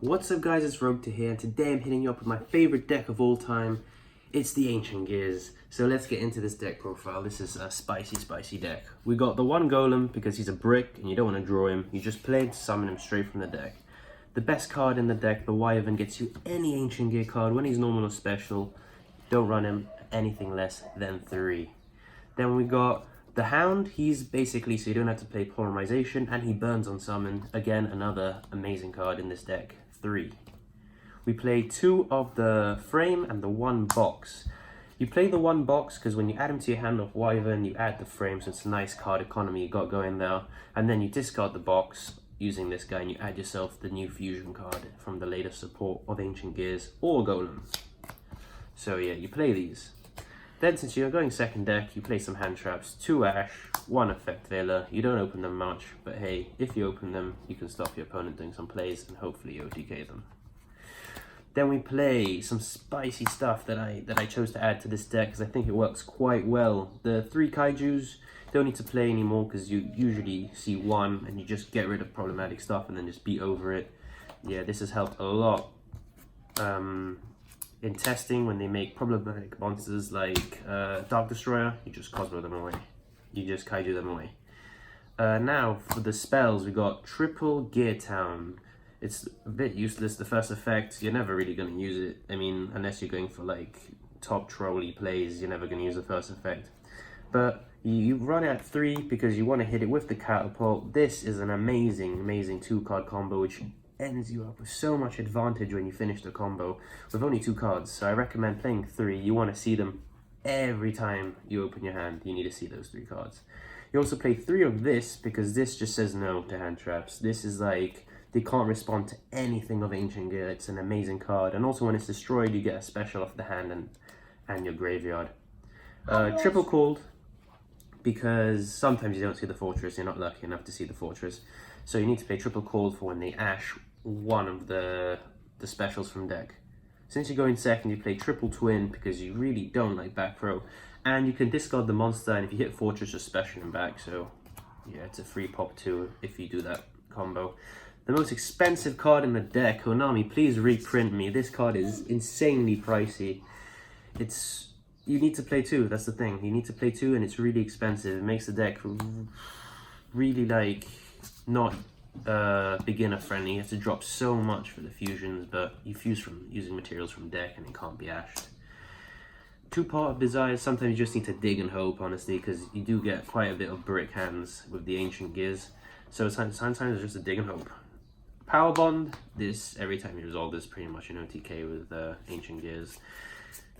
What's up guys, it's Rogue here, and today I'm hitting you up with my favorite deck of all time. It's the Ancient Gears. So let's get into this deck profile. This is a spicy deck. We got the one Golem because he's a brick and you don't want to draw him. You just play him to summon him straight from the deck. The best card in the deck, the Wyvern, gets you any Ancient Gear card when he's normal or special. Don't run him anything less than 3. Then we got the Hound. He's basically so you don't have to play Polymerization, and he burns on summon. Again, another amazing card in this deck. 3. We play 2 of the Frame and the 1 Box. You play the 1 Box because when you add him to your hand of Wyvern, you add the Frame, so it's a nice card economy you got going there. And then you discard the Box using this guy and you add yourself the new Fusion card from the latest support of Ancient Gears or Golem. So yeah, you play these. Then since you're going second deck, you play some hand traps, 2 Ash, 1 Effect Veiler. You don't open them much, but hey, if you open them, you can stop your opponent doing some plays and hopefully OTK them. Then we play some spicy stuff that I chose to add to this deck because I think it works quite well. The 3 Kaijus don't need to play anymore because you usually see 1 and you just get rid of problematic stuff and then just beat over it. Yeah, this has helped a lot. In testing, when they make problematic monsters like Dark Destroyer, you just Cosmo them away. You just Kaiju them away. Now, for the spells, we got Triple Gear Town. It's a bit useless, the first effect. You're never really going to use it. I mean, unless you're going for like top trolley plays, you're never going to use the first effect. But you run it at 3 because you want to hit it with the Catapult. This is an amazing 2-card combo which ends you up with so much advantage when you finish the combo with only 2 cards. So I recommend playing 3. You want to see them every time you open your hand. You need to see those 3 cards. You also play 3 of this because this just says no to hand traps. This is like, they can't respond to anything of Ancient Gear. It's an amazing card. And also when it's destroyed, you get a special off the hand and your graveyard. Triple Cold, because sometimes you don't see the Fortress. You're not lucky enough to see the Fortress. So you need to play Triple Cold for when they Ash one of the specials from deck. Since you go in second, you play Triple Twin because you really don't like back row. And you can discard the monster, and if you hit Fortress, just special him back. So yeah, it's a free pop too if you do that combo. The most expensive card in the deck, Konami, please reprint me. This card is insanely pricey. You need to play 2, that's the thing. You need to play 2 and it's really expensive. It makes the deck really like not beginner friendly. You have to drop so much for the fusions, but you fuse from using materials from deck and it can't be ashed. 2-part of Desires, sometimes you just need to dig and hope, honestly, because you do get quite a bit of brick hands with the Ancient Gears. So sometimes it's just a dig and hope. Power Bond, this, every time you resolve this, pretty much an OTK with Ancient Gears.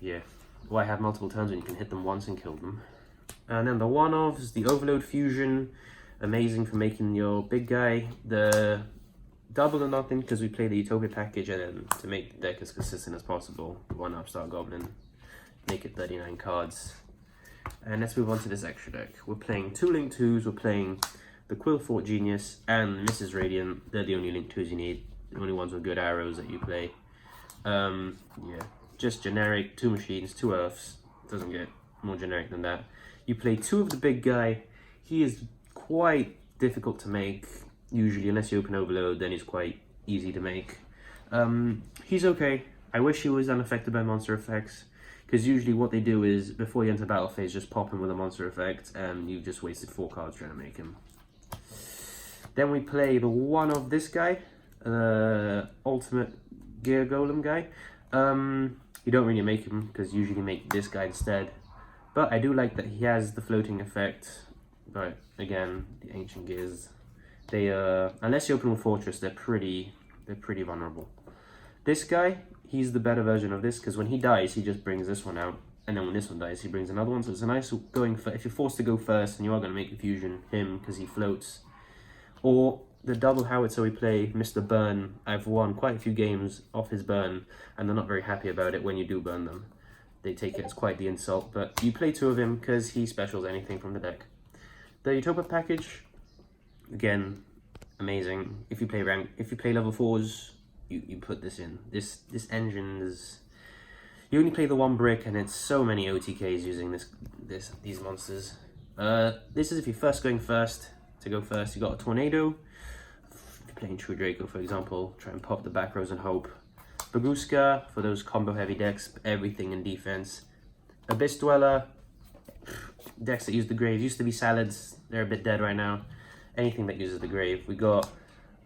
Yeah, why have multiple turns when you can hit them once and kill them? And then the one-offs, the Overload Fusion, amazing for making your big guy. The Double or Nothing, because we play the Utopia package, and then to make the deck as consistent as possible, 1 Upstart Goblin, make it 39 cards. And let's move on to this extra deck. We're playing 2 Link 2s, we're playing the Quillfort Genius and Mrs. Radiant. They're the only Link 2s you need, the only ones with good arrows that you play. Yeah, just generic, 2 machines, 2 earths, doesn't get more generic than that. You play 2 of the big guy. He is quite difficult to make, usually, unless you open Overload, then he's quite easy to make. He's okay. I wish he was unaffected by monster effects, because usually what they do is, before you enter battle phase, just pop him with a monster effect, and you've just wasted 4 cards trying to make him. Then we play the one of this guy, the Ultimate Gear Golem guy. You don't really make him, because you usually make this guy instead. But I do like that he has the floating effect. But again, the Ancient Gears, they unless you open with Fortress, they're pretty vulnerable. This guy, he's the better version of this, because when he dies, he just brings this one out, and then when this one dies, he brings another one. So it's a nice going for if you're forced to go first and you are going to make the fusion, him, because he floats. Or the double howitzer we play, Mr. Burn. I've won quite a few games off his burn, and they're not very happy about it when you do burn them. They take it as quite the insult, but you play 2 of him because he specials anything from the deck. The Utopia package, again, amazing. If you play level 4s, you put this in. This engine is, you only play the 1 brick, and it's so many OTKs using these monsters. This is if you're first going first. To go first, you got a Tornado. playing True Draco, for example, try and pop the back rows and hope. Baguska for those combo heavy decks, everything in defense. Abyss Dweller, decks that use the grave. Used to be Salads, they're a bit dead right now. Anything that uses the grave. We got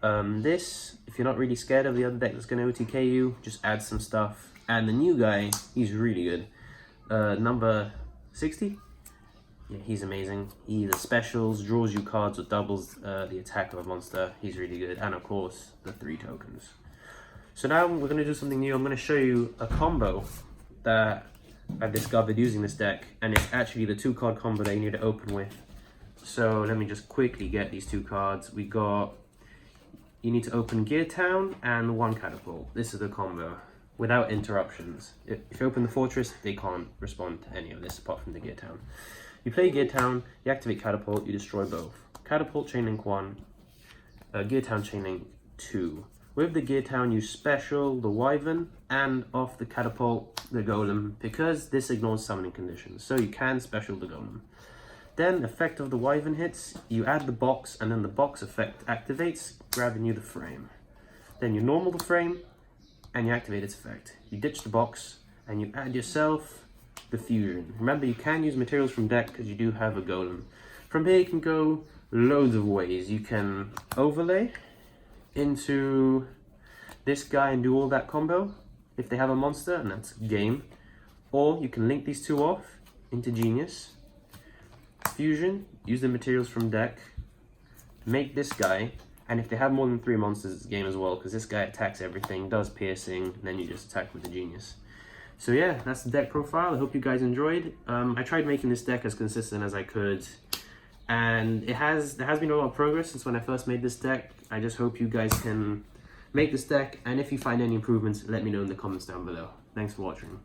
this, if you're not really scared of the other deck that's going to OTK you, just add some stuff. And the new guy, he's really good. Number 60? Yeah, he's amazing. He either specials, draws you cards, or doubles the attack of a monster. He's really good. And of course, the 3 tokens. So now we're going to do something new. I'm going to show you a combo that I've discovered using this deck. And it's actually the 2-card combo that you need to open with. So let me just quickly get these 2 cards. We got, you need to open Gear Town and 1 Catapult. This is the combo, without interruptions. If you open the Fortress, they can't respond to any of this apart from the Gear Town. You play Gear Town, you activate Catapult, you destroy both. Catapult Chain Link 1, Gear Town Chain Link 2. With the Gear Town, you special the Wyvern and off the Catapult, the Golem, because this ignores summoning conditions. So you can special the Golem. Then, effect of the Wyvern hits, you add the box, and then the box effect activates, grabbing you the frame. Then you normal the frame, and you activate its effect. You ditch the box, and you add yourself the fusion. Remember, you can use materials from deck, because you do have a Golem. From here, you can go loads of ways. You can overlay into this guy and do all that combo, if they have a monster, and that's game. Or you can link these 2 off into Genius. Fusion, use the materials from deck, make this guy, and if they have more than 3 monsters, it's game as well, because this guy attacks everything, does piercing, and then you just attack with the Genius. So yeah, that's the deck profile. I hope you guys enjoyed. I tried making this deck as consistent as I could, and there has been a lot of progress since when I first made this deck. I just hope you guys can make this deck, and if you find any improvements, let me know in the comments down below. Thanks for watching.